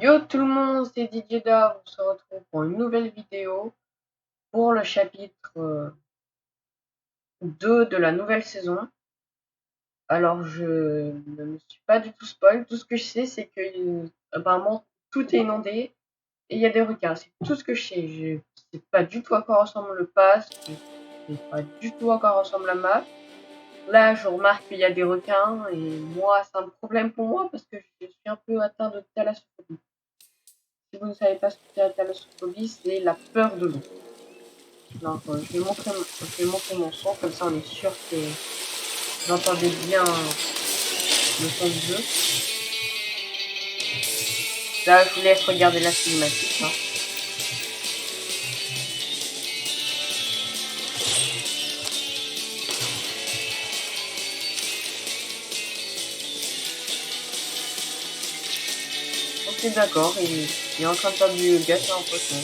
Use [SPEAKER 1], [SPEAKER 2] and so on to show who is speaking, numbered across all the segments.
[SPEAKER 1] Yo tout le monde, c'est Didier, on se retrouve pour une nouvelle vidéo pour le chapitre 2 de la nouvelle saison. Alors je ne me suis pas du tout spoil, tout ce que je sais c'est que apparemment tout est inondé et il y a des requins, c'est tout ce que je sais. Je sais pas du tout à quoi ressemble le pass, je sais pas du tout à quoi ressemble la map. Là je remarque qu'il y a des requins et moi c'est un problème pour moi parce que je suis un peu atteint de thalassophobie. Si vous ne savez pas ce que c'est la thalassophobie, c'est la peur de l'eau. Alors, je vais montrer mon son, comme ça on est sûr que vous entendez bien le son du jeu. Là, je vous laisse regarder la cinématique. Hein. Ok, d'accord, il est en train de faire du gâteau en poisson.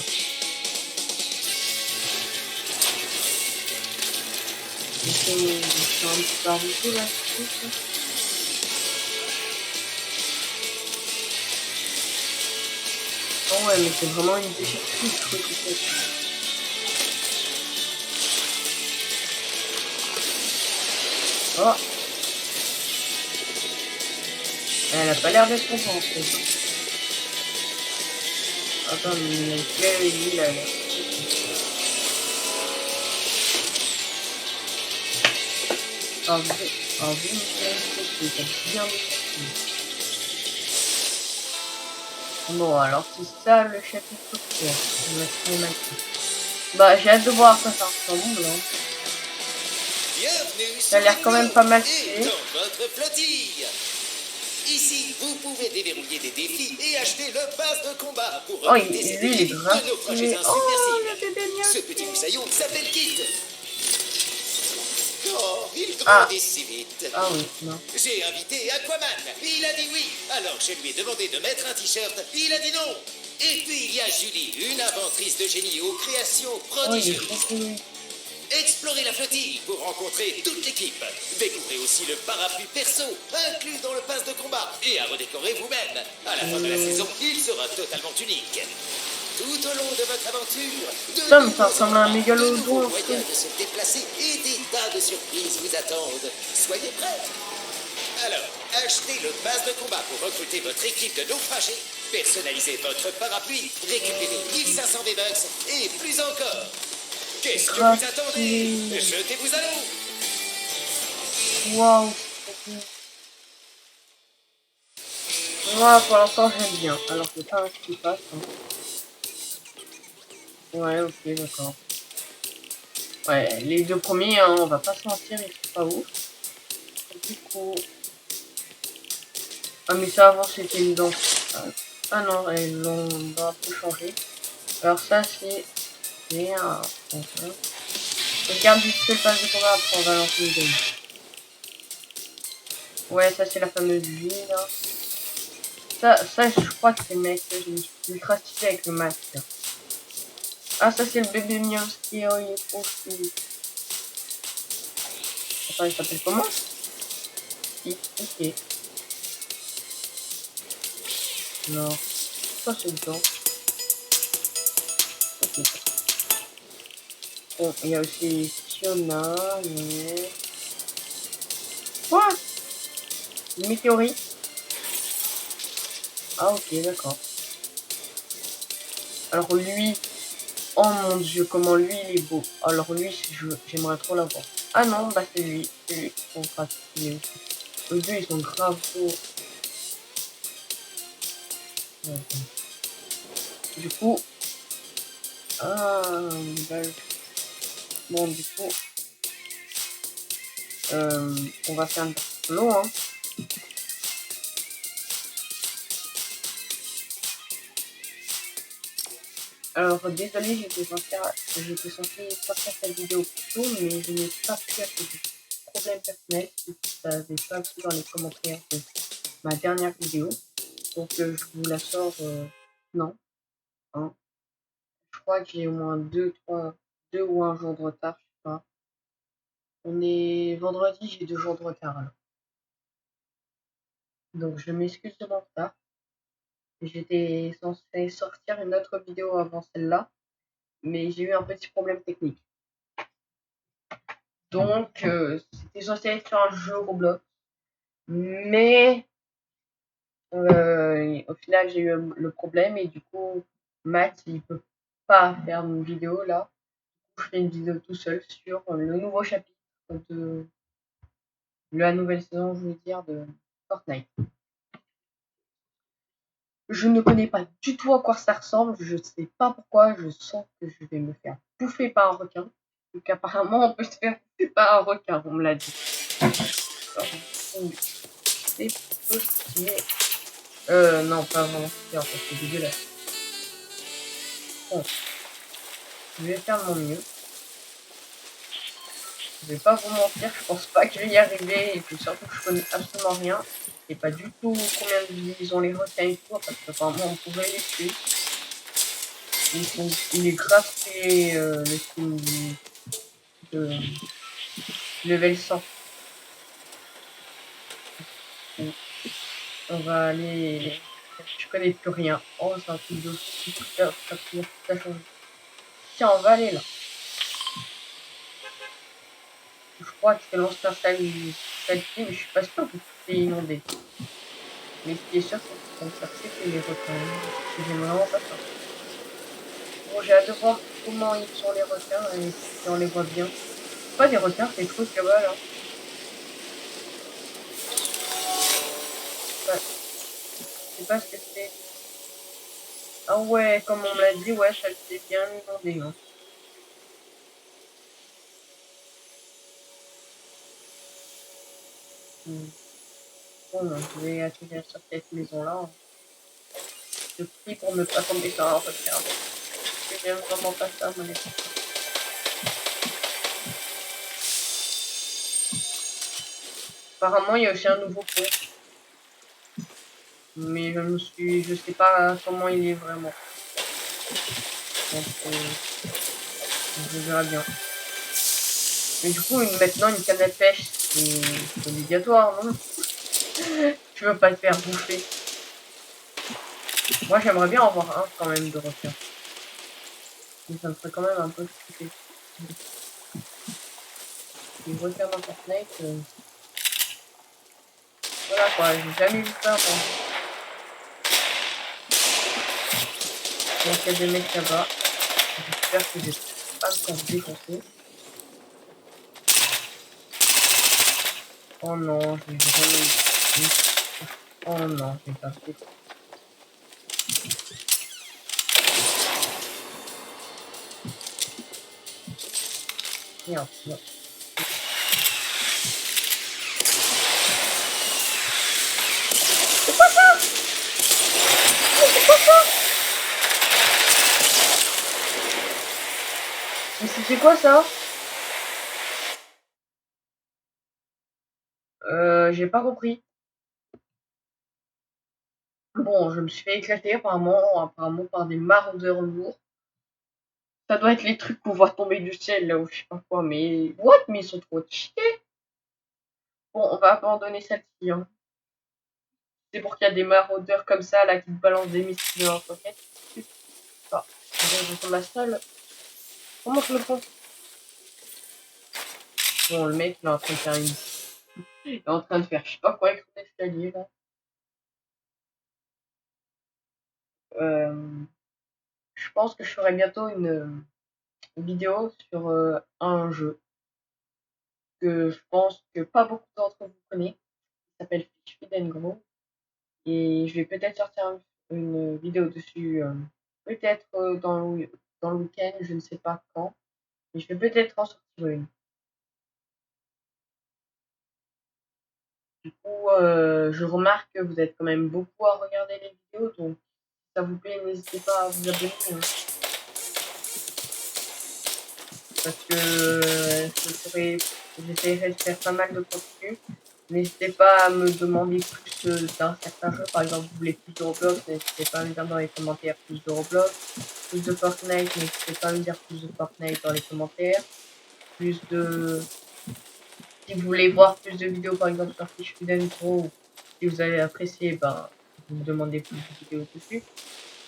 [SPEAKER 1] C'est un petit barbecue là, c'est tout. Oh ouais, mais c'est vraiment une déchetterie, ce truc. Oh, elle a pas l'air d'être contente. Attends, mais quelle île elle est. Ah, vous, c'est bien déchetterie. Bon, alors c'est ça le chapitre 3 de la cinématique. Bah, j'ai hâte de voir ça, ça ressemble. Hein. Ça a l'air quand même pas mal stylé.
[SPEAKER 2] Dans votre flottille. Ici, vous pouvez déverrouiller des défis et acheter le pass de combat pour recruter ces défis de naufragés insubmersibles. Ce petit moussaillon s'appelle Kid. Oh, il grandit si vite.
[SPEAKER 1] Ah oui, non.
[SPEAKER 2] J'ai invité Aquaman. Il a dit oui. Alors je lui ai demandé de mettre un t-shirt. Il a dit non. Et puis il y a Julie, une inventrice de génie aux créations prodigieuses. Explorez la flottille pour rencontrer toute l'équipe. Découvrez aussi le parapluie perso, inclus dans le pass de combat, et à redécorer vous-même. À la fin de la saison, il sera totalement unique. Tout au long de votre aventure,
[SPEAKER 1] ça me ressemble à un mégalodon.
[SPEAKER 2] de nouveaux moyens de se déplacer et des tas de surprises vous attendent. Soyez prêts. Alors, achetez le pass de combat pour recruter votre équipe de naufragés, personnalisez votre parapluie, récupérez 1500 V-Bucks et plus encore. Qu'est-ce que vous attendez? Jetez-vous à l'eau.
[SPEAKER 1] Waouh. Moi, pour l'instant, j'aime bien. Alors, c'est pas un ce qui passe. Hein. Ouais, ok, d'accord. Ouais, les deux premiers, hein, on va pas se mentir, ils sont pas ouf. Du coup... Ah, mais ça, avant, c'était une danse. Ah non, ils l'ont un peu changé. Alors ça, c'est... un... Regarde vite fait le pass de combat, après on va lancer une game. Ouais, ça, c'est la fameuse vie, là. Ça, je crois que c'est mec, je ultra stylé avec le masque. Ah, ça, c'est le bébé Miowski, oh, il est trop chou. Attends, il s'appelle comment? Ok. Non. Ça, c'est le temps. Ok. Bon, il y a aussi Fiona, mais... Quoi? Une météorite? Ah, ok, d'accord. Alors lui... Oh mon dieu, comment lui, il est beau. Alors lui, j'aimerais trop l'avoir. Ah non, bah c'est lui. C'est lui. On fera stylé aussi. Les deux, ils sont grave beaux. Du coup... Ah, bah... Bon, du coup... on va faire un peu long, hein. Alors, désolé, j'étais censé sortir cette vidéo plus tôt, mais je n'ai pas pu à cause de problèmes personnels. Si vous n'avez pas vu dans les commentaires de ma dernière vidéo. Donc, je vous la sors, non. Hein. Je crois que j'ai au moins 2 ou un jour de retard, je sais pas. On est vendredi, j'ai 2 jours de retard alors. Donc, je m'excuse de mon retard. J'étais censé sortir une autre vidéo avant celle-là, mais j'ai eu un petit problème technique. Donc, c'était censé être sur un jeu Roblox, mais au final, j'ai eu le problème et du coup, Matt, il peut pas faire une vidéo là. Je fais une vidéo tout seul sur le nouveau chapitre de la nouvelle saison, je veux dire, de Fortnite. Je ne connais pas du tout à quoi ça ressemble, je sais pas pourquoi, je sens que je vais me faire bouffer par un requin. Donc apparemment, on peut se faire bouffer par un requin, on me l'a dit. Alors, c'est peu stylé. Non, pas vraiment stylé, en fait, c'est dégueulasse. Bon, je vais faire de mon mieux. Je vais pas vous mentir, je pense pas que je vais y arriver, et puis surtout que je connais absolument rien. Je sais pas du tout combien de vie ils ont les requins et tout, parce que apparemment on pourrait les tuer. Il est grave stylé le skin de level 100. On va aller. Je connais plus rien. Oh, c'est un truc de fou. Ça change. Tiens, on va aller là. Je crois que c'est l'ancien style, mais je suis pas sûr que c'est inondé. Mais ce qui est sûr, c'est qu'on va que les requins. J'aime vraiment pas ça. Bon, j'ai hâte de voir comment ils sont les requins et si on les voit bien. C'est pas des requins, c'est des trucs là-bas là. Ouais. Je sais pas ce que c'est. Ah ouais, comme on m'a dit, ouais, ça s'est bien inondé. Hein. Bon, je vais atterrir sur cette maison-là. Hein. Je prie pour ne pas tomber sur un requin. Je j'aime vraiment pas ça, mon équipe. Apparemment, il y a aussi un nouveau pont. Mais je sais pas comment il est vraiment. Donc, je verrai bien. Mais du coup, maintenant, une canne à pêche, c'est obligatoire, non? Tu veux pas te faire bouffer. Moi, j'aimerais bien en avoir un quand même de requin. Mais ça me ferait quand même un peu flipper. Les requins dans Fortnite, voilà quoi, j'ai jamais vu ça avant. Donc il y a des mecs là-bas. J'espère que je vais pas me faire défoncer. Oh non, je vais vraiment... Oh non, je vais pas faire. Merde, non. C'est quoi ça? C'est quoi ça? Mais c'était quoi ça? J'ai pas compris. Bon, je me suis fait éclater apparemment par des maraudeurs lourds. Ça doit être les trucs qu'on voit tomber du ciel là ou je sais pas quoi, mais what? Mais ils sont trop cheatés. Bon, on va abandonner celle-ci. Hein. C'est pour qu'il y a des maraudeurs comme ça là qui te balancent des missiles de leur roquette. Ah, je tombe ma salle. Comment je le prends? Bon, le mec il est en train de faire il est en train de faire je sais pas quoi avec son escalier là. Je pense que je ferai bientôt une vidéo sur un jeu que je pense que pas beaucoup d'entre vous connaissent. Il s'appelle Fish Feed and Grow. Et je vais peut-être sortir une vidéo dessus, peut-être dans le week-end, je ne sais pas quand. Mais je vais peut-être en sortir une. Du coup, je remarque que vous êtes quand même beaucoup à regarder les vidéos, donc si ça vous plaît, n'hésitez pas à vous abonner. Hein. Parce que j'essaierai de faire pas mal de contenu. N'hésitez pas à me demander plus d'un certain jeu. Par exemple, vous voulez plus de Roblox, n'hésitez pas à me dire dans les commentaires plus de Roblox. Plus de Fortnite, n'hésitez pas à me dire plus de Fortnite dans les commentaires. Plus de... Si vous voulez voir plus de vidéos, par exemple, sur Fish Feed and Grow, si vous avez apprécié, ben, vous me demandez plus de vidéos dessus.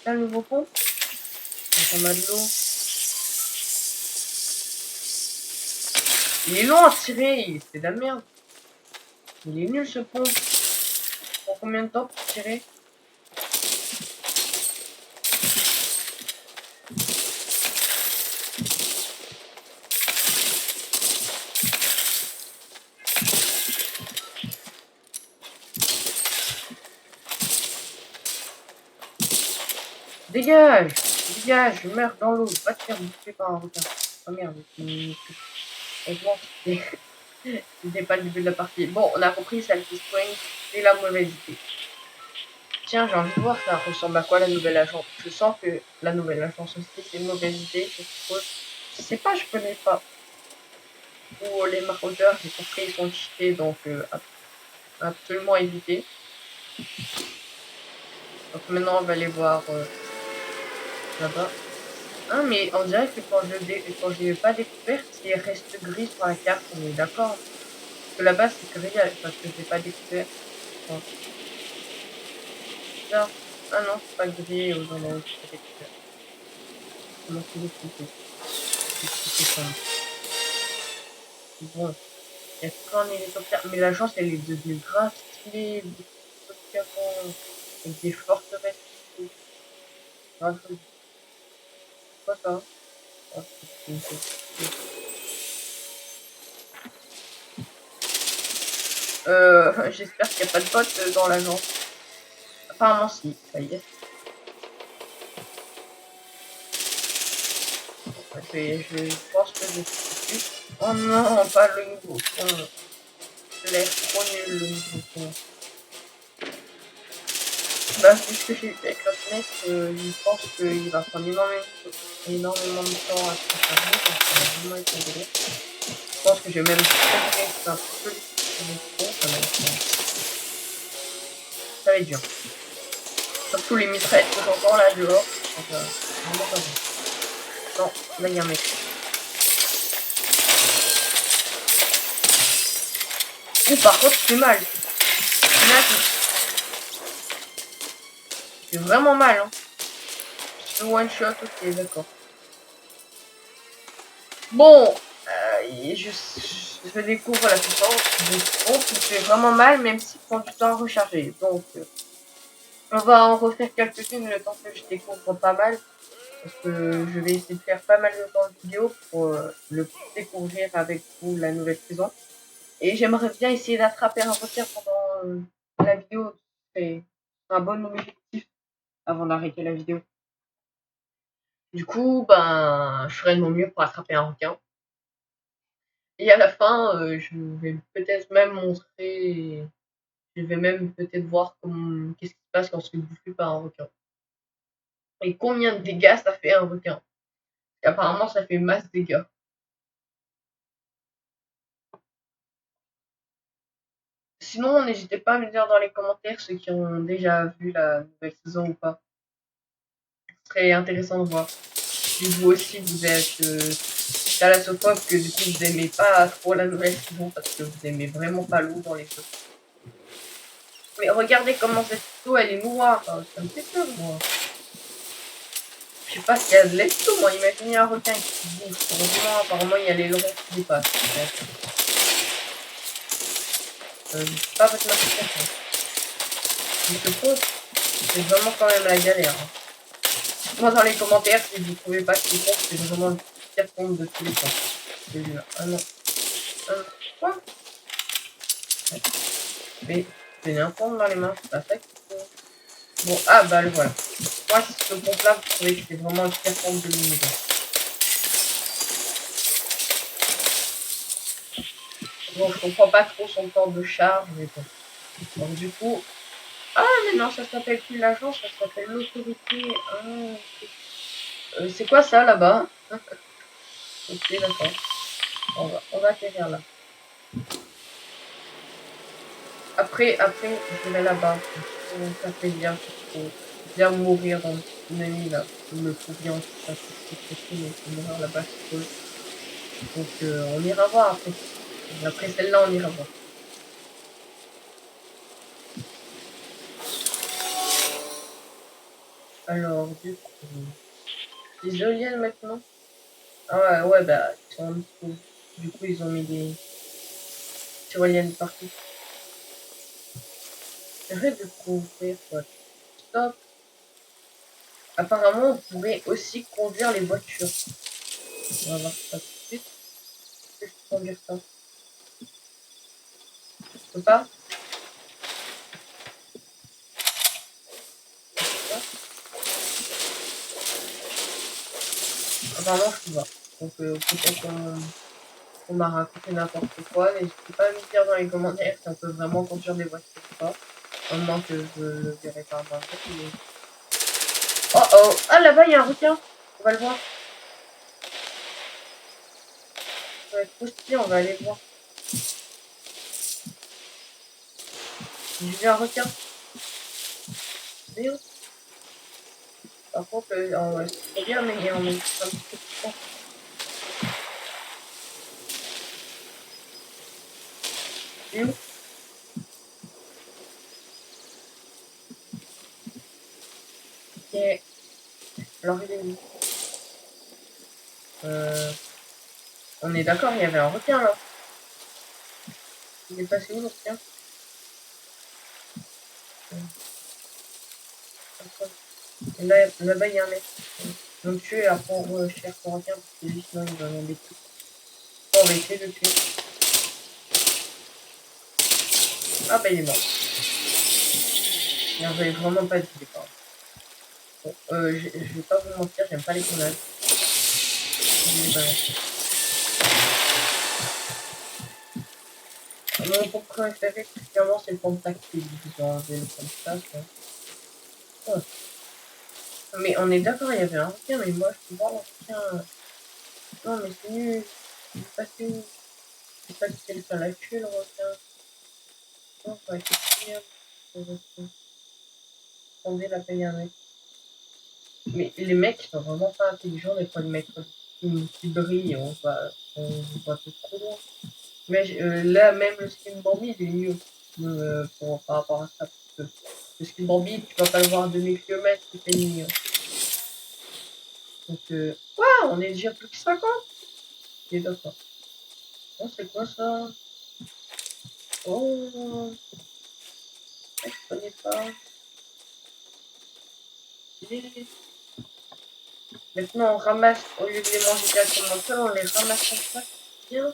[SPEAKER 1] Là, le nouveau pont. On a de l'eau. Il est long à tirer, c'est de la merde. Il est nul ce pont. Pour combien de temps pour tirer? Dégage! Dégage, je meurs dans l'eau. Va te faire bouffer par un requin. Oh merde. Heureusement, c'était pas le début de la partie. Bon, on a compris, Salty Spring, c'est la mauvaise idée. Tiens, j'ai envie de voir ça ressemble à quoi la nouvelle agence. Je sens que la nouvelle agence aussi, c'est une mauvaise idée, je suppose. Je sais pas, je connais pas. Ou les maraudeurs, j'ai compris, ils sont cheatés, donc absolument éviter. Donc maintenant, on va aller voir là-bas. Ah, mais on dirait que quand je l'ai pas découvert, il reste gris sur la carte, on est d'accord. Parce que là-bas, c'est gris parce que je l'ai pas découvert. Bon. Là. Ah non, c'est pas gris aux endroits où je l'ai découvert. Comment c'est découvert? C'est ça. Bon. Il y a plein d'hélicoptères. Mais l'agence, elle est devenue grave stylée. Avec des forteresses. Grave. C'est quoi ça? Oh, c'est une chose. J'espère qu'il n'y a pas de bots dans l'agence. Apparemment si, ça y est. Je pense que je suis. Oh non, pas le nouveau pont. L'air trop nul le nouveau pont. Bah, vu ce que j'ai fait avec la fenêtre, je pense qu'il va prendre énormément de temps à se préparer, donc ça va vraiment être un délai. Je pense que je vais même préférer un peu le pont, ça va être dur. Surtout les mitraillettes que j'entends là dehors, ça va vraiment pas bien. Non, là il y a un mec. Ouh, par contre, c'est mal. Là, c'est vraiment mal, hein. Le one shot, ok, d'accord. Bon, je découvre la puissance du pont qui fait vraiment mal, même s'il prend du temps à recharger. Donc, on va en refaire quelques-unes le temps que je découvre pas mal. Parce que je vais essayer de faire pas mal de temps de vidéo pour le découvrir avec vous la nouvelle saison. Et j'aimerais bien essayer d'attraper un requin pendant la vidéo. C'est un bon objectif avant d'arrêter la vidéo. Du coup, ben, je ferai de mon mieux pour attraper un requin. Et à la fin, je vais peut-être même montrer, je vais même peut-être voir qu'est-ce qui se passe quand on se fait bouffer par un requin. Et combien de dégâts ça fait un requin. Et apparemment, ça fait masse dégâts. Sinon, n'hésitez pas à me dire dans les commentaires ceux qui ont déjà vu la nouvelle saison ou pas. Ce serait intéressant de voir. Si vous aussi vous êtes thalassophobes, que du coup vous aimez pas trop la nouvelle saison parce que vous aimez vraiment pas l'eau dans les jeux. Mais regardez comment cette eau elle est noire, ça me fait peur moi. Je sais pas s'il y a de l'esto, moi imaginez un requin qui bouge. Heureusement, apparemment il y a l'aileron qui dépasse. C'est pas votre masturbation. Mais ce pont, c'est vraiment quand même la galère. Hein. Dites-moi dans les commentaires si vous trouvez pas que ce pont, c'est vraiment le pire pont de tous les temps. Celui-là. Ah non. Quoi? Mais j'ai un pont dans les mains, c'est pas ça qu'il faut. Bon, ah bah le voilà. Moi, ce pont-là, vous trouvez que c'est vraiment le pire pont de l'univers. Bon, je comprends pas trop son temps de charge, mais bon. Donc du coup... Ah, mais non, ça s'appelle plus l'agence, ça s'appelle l'autorité. Ah, c'est quoi ça, là-bas? Ok, d'accord. On va atterrir là. Après, je vais là-bas. Ça fait bien, bien mourir dans une amie là. Je me souviens, ça c'est triste, mais mourir là-bas, c'est cool. Donc, on ira voir après. Après celle-là, on ira voir. Alors, du coup, les éoliennes maintenant. Ah ouais, bah, ils sont en dessous. Du coup, ils ont mis des tyroliennes partout. J'arrête de couvrir, quoi. Stop. Apparemment, on pourrait aussi conduire les voitures. On va voir ça tout de suite. Est-ce que je peux conduire ça? Je peux pas? Apparemment, je peux pas. Donc, peut-être qu'on m'a raconté n'importe quoi. N'hésitez pas à me dire dans les commentaires si on peut vraiment conduire des voitures ou pas. Au moins que je le verrai par moi. Mais... Oh oh! Ah, là-bas, il y a un requin! On va le voir. Ça va être trop stylé, on va aller voir. J'ai vu un requin. Mais par contre, c'est trop bien, mais on est un petit peu plus grand. Il est où? Ok. Alors, il est où? On est d'accord, il y avait un requin là. Il est passé où le requin? Et là-bas, il y a un mec. Donc tuer à prendre cher pour requin parce que lui, sinon, il va m'embêter. Bon, on va essayer de le tuer. Ah bah, il est mort. Non, j'avais vraiment pas dit départ. Bon, je vais pas vous mentir, j'aime pas les grenades. Mon pourquoi je l'avais, clairement, c'est le pompe tactile. Ils ont enlevé le pompe tactile. Oh. Mais on est d'accord, il y avait un requin, mais moi, je peux voir le requin. Non, mais c'est nul. Il est passé où? Je sais pas si quelqu'un l'a tué, le requin. Non, ça aurait été génial. Attendez, la paye un mec. Mais les mecs sont vraiment pas intelligents, des fois, les mecs qui brillent, on voit tout trop loin. Mais là, même le skin Bambi, il est mieux par rapport à ça. Parce que le skin Bambi, tu vas pas le voir à 2000 km, c'est ennemi. Hein. Donc, waouh, on est déjà plus que 50. Et d'accord. Oh, c'est quoi ça? Oh, je connais pas. Maintenant, on ramasse, au lieu de les manger directement seuls, on les ramasse comme ça. Bien,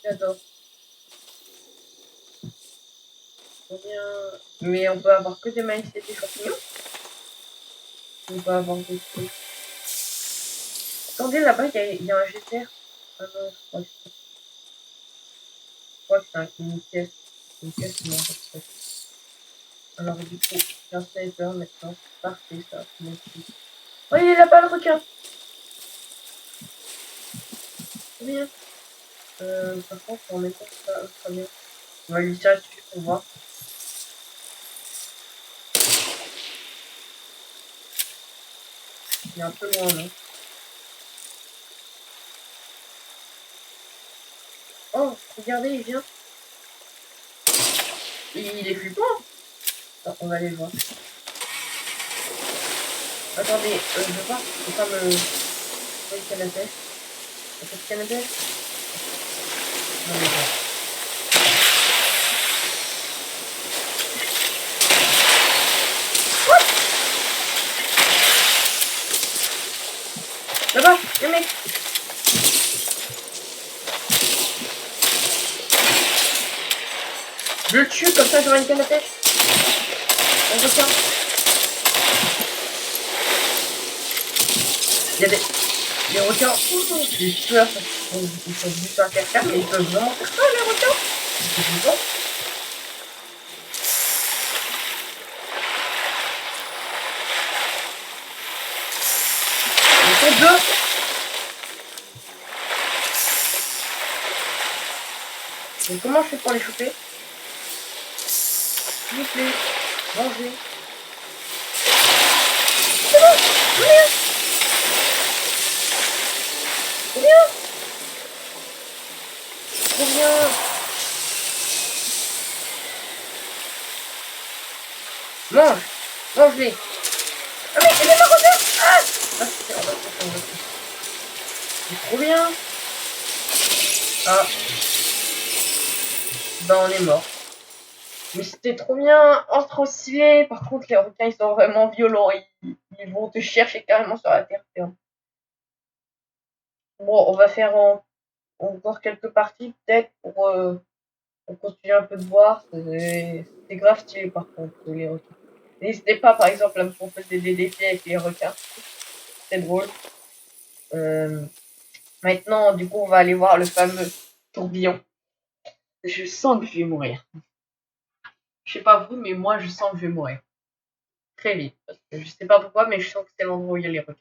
[SPEAKER 1] j'adore. Bien. Mais on peut avoir que des maïs et des champignons. On peut avoir des trucs. Attendez, là-bas, il y a un GTR. Ah non, je crois que c'est une pièce. Une pièce qui manque. Alors, du coup, j'ai un sniper maintenant. Parfait, ça. Oh, il est là-bas, le requin. C'est bien. Par contre, on met pas ça ultra bien. On va lui tirer dessus pour voir. Il est un peu loin, non? Oh, regardez, il vient. Il est flippant. Attends, on va aller voir. Attendez, je veux voir. Faut pas me... Oui, canne à pêche. Y'a pas de canne à pêche? Non, mais bon. Là-bas, le mec. Je le tue, comme ça j'aurai une canne à pêche. On retient. Il y a des requins. J'ai peur parce qu'ils sont juste à faire, mais ils peuvent vraiment faire ça, les requins. C'est bon. Ils sont deux. Donc comment je fais pour les choper? S'il vous plaît, mangez. C'est bon, rien. Trop bien. Trop bien. Mange. Mange-les. Ah mais passer, on va passer, on va passer. C'est trop bien. Ah. Ben on est mort. Mais c'était trop bien. Oh, trop stylé. Par contre, les requins, ils sont vraiment violents. Ils vont te chercher carrément sur la terre ferme. Bon, on va faire encore quelques parties, peut-être, pour continuer un peu de voir. C'est grave stylé, par contre, les requins. N'hésitez pas, par exemple, à me proposer des défis avec les requins. C'est drôle. Maintenant, du coup, on va aller voir le fameux tourbillon. Je sens que je vais mourir. Je sais pas vous, mais moi, je sens que je vais mourir. Très vite. Parce que je sais pas pourquoi, mais je sens que c'est l'endroit où il y a les requins.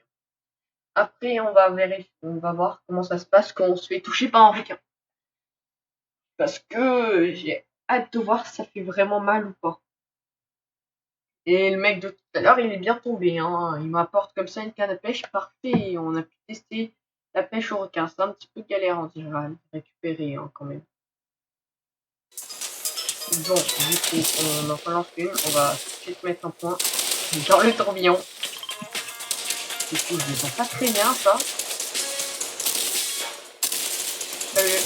[SPEAKER 1] Après, on va vérifier, on va voir comment ça se passe quand on se fait toucher par un requin. Parce que j'ai hâte de voir si ça fait vraiment mal ou pas. Et le mec de tout à l'heure, il est bien tombé. Hein. Il m'apporte comme ça une canne à pêche, parfait. On a pu tester la pêche au requin. C'est un petit peu galère, on dirait, à récupérer hein, quand même. Bon, du coup, on en relance une. On va tout de suite mettre un point dans le tourbillon. Du coup, je ne sens pas très bien, ça. Salut.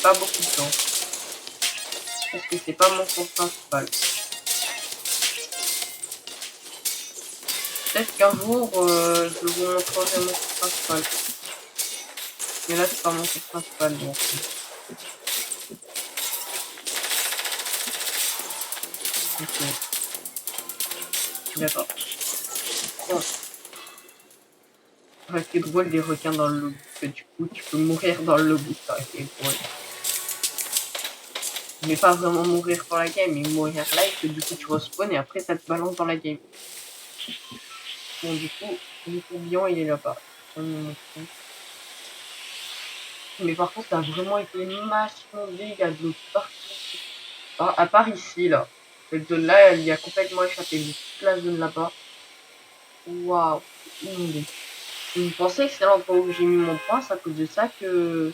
[SPEAKER 1] Pas beaucoup de temps. Parce que c'est pas mon compte principal. Peut-être qu'un jour, je vous montrerai mon compte principal. Mais là, c'est pas mon compte principal, donc. Ok. D'accord. Bon. Ça aurait été drôle les requins dans le lobby. Que du coup, tu peux mourir dans le lobby. Ça aurait été drôle. Mais pas vraiment mourir pour la game, mais mourir là et que du coup, tu respawns et après, ça te balance dans la game. Bon, du coup, le tourbillon, il est là-bas. Mais par contre, ça a vraiment été massivement dégâts, il y a de l'eau partout. Ah, à part ici, là. Cette zone-là, elle y a complètement échappé. Mais toute la zone là-bas. Waouh, inondé. Vous pensez que c'est l'endroit où j'ai mis mon point, c'est à cause de ça qu'il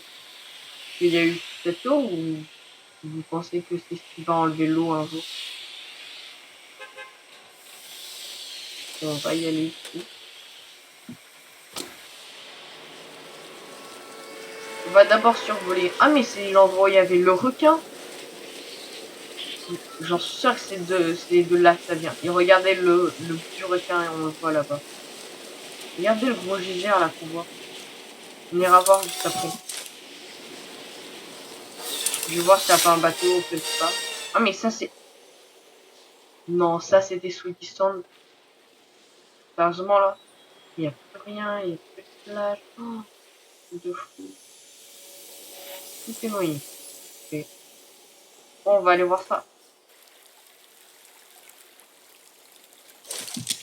[SPEAKER 1] y a eu cette eau ou vous pensez que c'est ce qui va enlever l'eau un jour? On va y aller ici. On va d'abord survoler. Ah, mais c'est l'endroit où il y avait le requin. J'en suis sûr que c'est de là que ça vient. Et regardez le petit requin et on le voit là-bas. Regardez le gros gégère là qu'on voit. On ira voir juste après. Je vais voir s'il n'y a pas un bateau ou peut-être pas. Ah mais ça c'est... Non, ça c'était Sweetie Stand. Sérieusement là, il n'y a plus rien, il n'y a plus de plage. Oh, de fou. Tout est noyé. Okay. Bon, on va aller voir ça.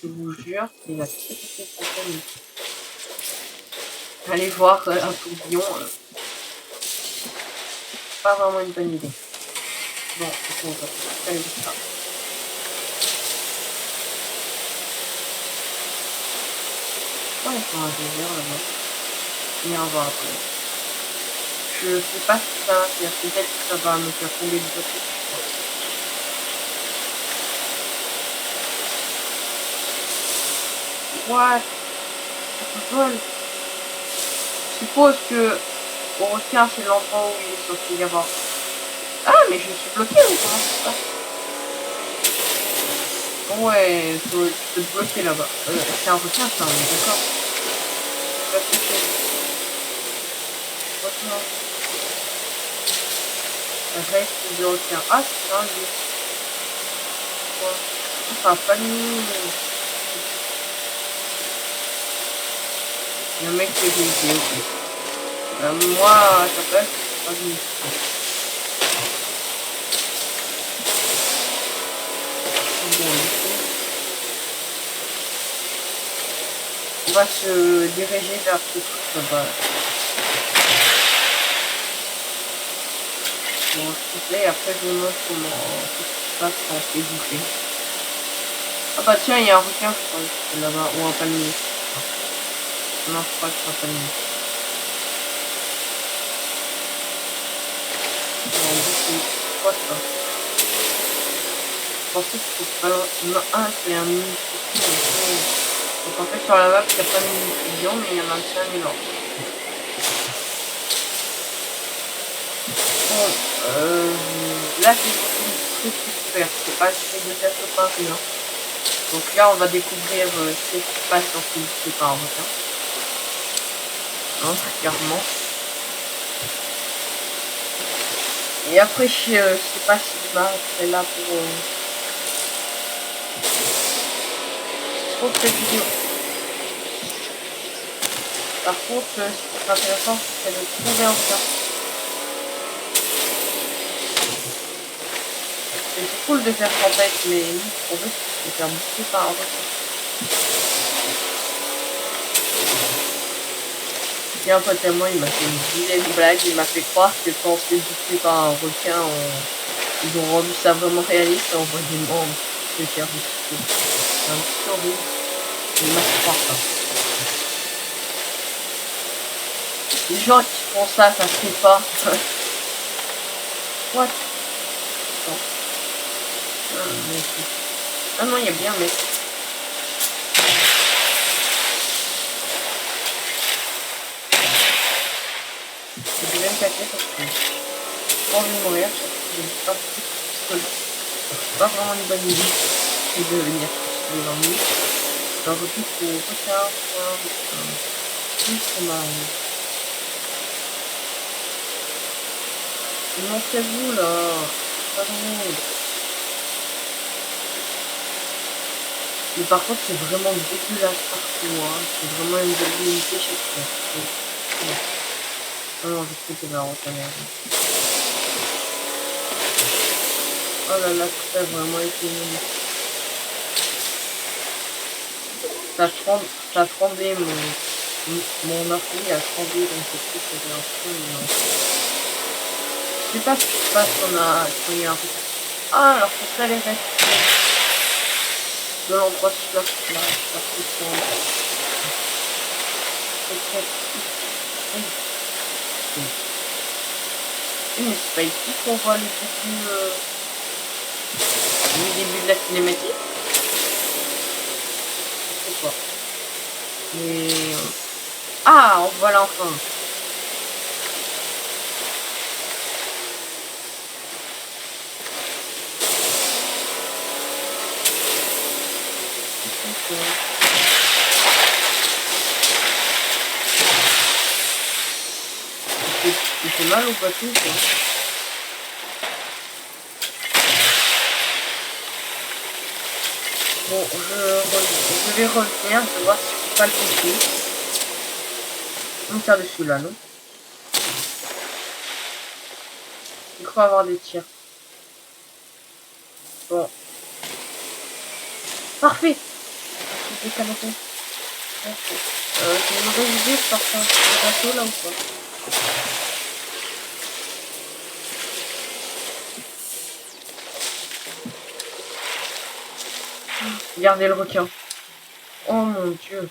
[SPEAKER 1] Je vous jure, il a tout été contaminé. Allez voir un tourbillon. Pas vraiment une bonne idée. Bon, on va aller voir ça. Ouais, il faut un désert là-bas. On ira voir après. Je sais pas si ça va faire. Peut-être que ça va me faire tomber du bateau. What? Ça vole. Je suppose que au requin c'est l'endroit où il est censé y avoir. Ah mais je suis bloqué ou comment ça se passe? Ouais, tu peux te bloquer là-bas. C'est un requin ça, on est d'accord. Pas ce que c'est. Requin. Reste de requin. Ah c'est un lieu. Quoi? Ça a pas de mine. Il y a un mec qui est blessé, ok. Moi, ça passe, pas de mine. Bon, on va se diriger vers ce truc là-bas. Bon, s'il te plaît, après je vous montre comment tout se passe quand on fait bouffer. Ah bah tiens, il y a un requin, je crois, là-bas, ou un palmier. Non, je crois que c'est un palmier. Non, bouffer. Quoi ça? pensais que c'était pas loin. Il y en a un qui est un mini fusion. Donc en fait sur la map il n'y a pas de mini fusion mais il y en a un énorme. Bon, là c'est surtout le truc faire, c'est pas essayer de faire ce par rien. Donc là on va découvrir ce qui se passe dans ce lycée par un requin. Hein, très clairement. Et après je sais pas si je m'arrêterai là pour cette vidéo. Par contre, ce qui serait intéressant, c'est de trouver un requin. C'est cool de faire tempête, mais nous, on veut se faire bouffer par un requin. Et un pote à moi, il m'a fait une vilaine blague, il m'a fait croire que quand on se fait bouffer par un requin, ils ont rendu ça vraiment réaliste en voyant se faire bouffer. C'est un petit horrible. Il m'a fait croire ça. Les gens qui font ça, ça se fait pas. What? Non. Ah non, il y a bien un mec. Je vais me casser parce que j'ai pas envie de mourir, je n'ai pas beaucoup de pistolet. C'est pas vraiment une bonne idée de venir pistoler dans le mur. J'en recule pour retard, c'est marrant. Montrez-vous là, pardon. Mais par contre c'est vraiment dégueulasse partout, hein. C'est vraiment une belle unité chaque fois. Oh non, je sais que va reconnaître. Oh là là, tout a vraiment été nul. Ça tremblé, mon artillerie a tremblé, donc c'est plus que j'ai un peu. Je sais pas ce qui se passe qu'on a un peu. Ah, alors c'est ça les restes de l'endroit sur là, mais c'est pas ici qu'on voit les débuts de la cinématique. Je sais pas. Mais ah, on voit l'enfant. Il fait mal au bateau, quoi. Bon, je vais revenir, je vais voir si je peux pas le toucher. On me tire dessus là, non? Il faut avoir des tirs. Bon. Parfait! C'est une mauvaise idée de partir le bateau là ou pas? Regardez le requin. Oh mon dieu.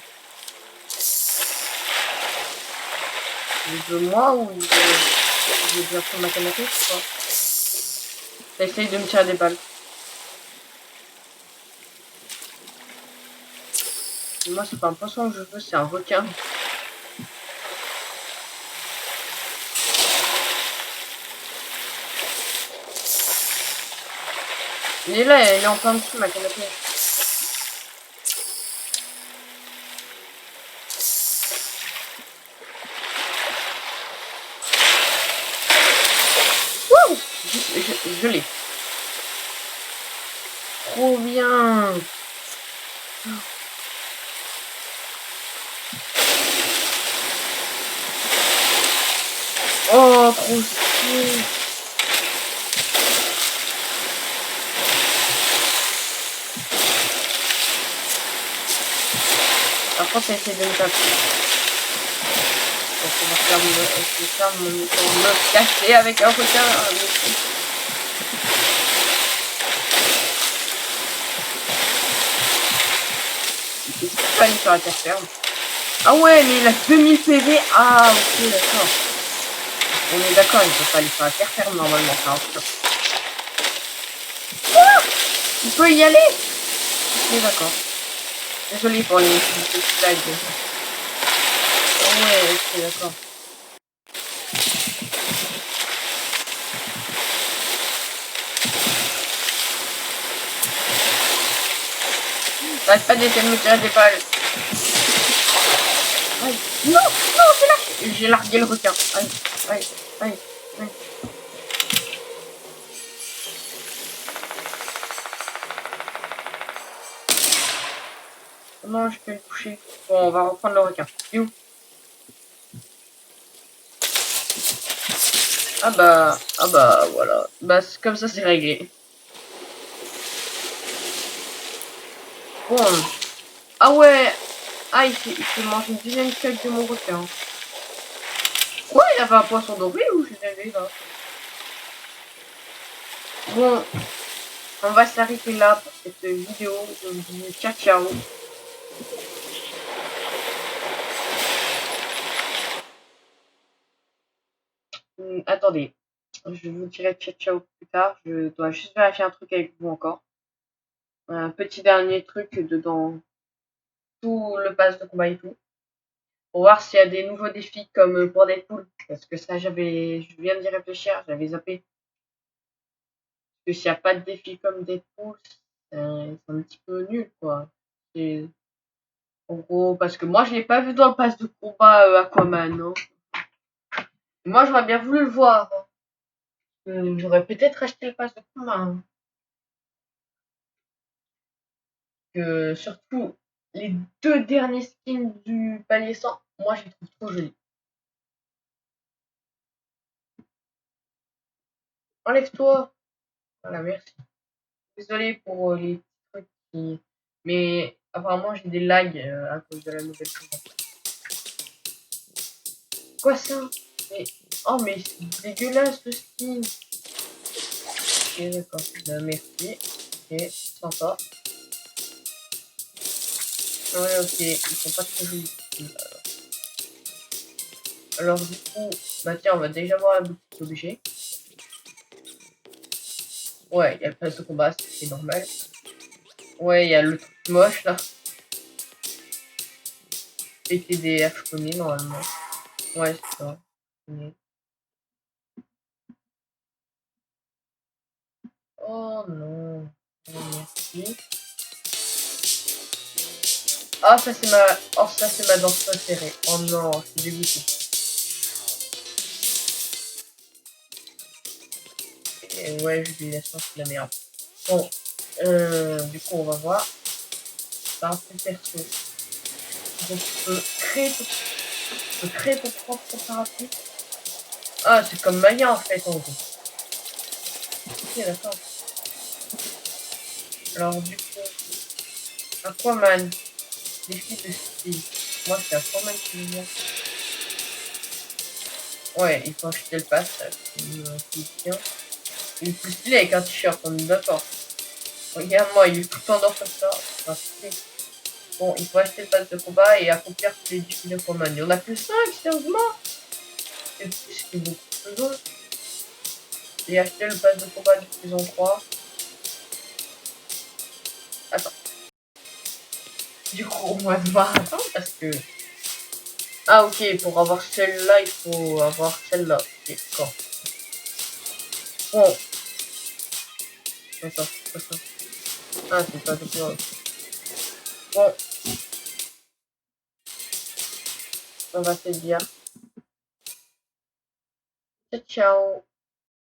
[SPEAKER 1] Il veut moi ou il veut bien faire ma canapé, je crois. Ça essaye de me tirer des balles. Et moi c'est pas un poisson que je veux, c'est un requin. Il est là, il est en plein dessous ma canapé. Wouh! Je l'ai. Trop bien. Oh, trop stylé. Par contre, ça essaie de me taper. Donc, on va faire me cacher avec un requin. Est-ce qu'il peut aller sur la terre ferme? Ah ouais, mais il a 2000 PV. Ah, ok, d'accord. On est d'accord, il ne peut pas aller sur la terre ferme normalement. Ah Tu peux y aller? Ok, d'accord. Désolé pour les petits lags. Oh ouais, ok, d'accord. T'arrêtes pas d'essayer de me tirer des balles. Aïe. Non, non, j'ai largué le requin. Aïe, aïe, aïe, aïe. Non, je peux le toucher. Bon, on va reprendre le requin. Il est où? Ah bah, voilà. Bah, comme ça, c'est réglé. Bon. Ah ouais. Ah, il fait manger une deuxième feuille de mon requin. Ouais, il y avait un poisson doré ou je l'avais là? Bon, on va s'arrêter là pour cette vidéo. Je vous dis ciao ciao. Attendez, je vous dirai ciao ciao plus tard. Je dois juste vérifier un truc avec vous encore. Un petit dernier truc dedans tout le pass de combat et tout. Pour voir s'il y a des nouveaux défis comme pour Deadpool. Parce que ça, je viens d'y réfléchir, j'avais zappé. Parce que s'il n'y a pas de défi comme Deadpool, c'est un petit peu nul, quoi. C'est, en gros, parce que moi, je l'ai pas vu dans le pass de combat Aquaman, hein. Moi, j'aurais bien voulu le voir. J'aurais peut-être acheté le pass de combat, hein. Que, surtout, les deux derniers skins du palier 100, moi, je les trouve trop jolis. Enlève-toi. Voilà, merci. Désolé pour les trucs qui... Mais apparemment j'ai des lags à cause de la nouvelle saison. Quoi ça? Mais... Oh mais c'est dégueulasse le skin. Ok d'accord, merci. Ok, sympa. Ouais ok, ils sont pas très jolis. Alors du coup, bah tiens on va déjà voir la boutique objet. Ouais, il y a le pass de combat, c'est normal. Ouais, il y a le truc moche là. PTDR, je connais normalement. Ouais, c'est ça. Oh non. Merci. Ah, ça c'est ma... Oh, ça c'est ma danse préférée. Oh non, je suis dégoûté. Et ouais, je lui laisse c'est la merde. Bon, du coup, on va voir. C'est un peu perso. Donc, tu peux créer ton propre parapluie. Ah, c'est comme Maya en fait, en gros. Ok, d'accord. Alors, du coup, Aquaman, défi de style. Moi, c'est Aquaman qui me vient. Ouais, il faut acheter le pass, qui tient. Il est plus stylé avec un t-shirt, on est d'accord. Regarde-moi, il est tout tendance comme ça. Bon, il faut acheter le pass de combat et accomplir tous les défis de combat. Il y en a que 5, sérieusement. C'est beaucoup plus long. J'ai acheté le pass de combat de saison 3. Attends. Du coup, on va devoir attendre parce que... Ah ok, pour avoir celle-là, il faut avoir celle-là. Ok, d'accord. Bon. Attends, attends. Ah, c'est pas de quoi. Bon. On va se dire. Ciao, ciao.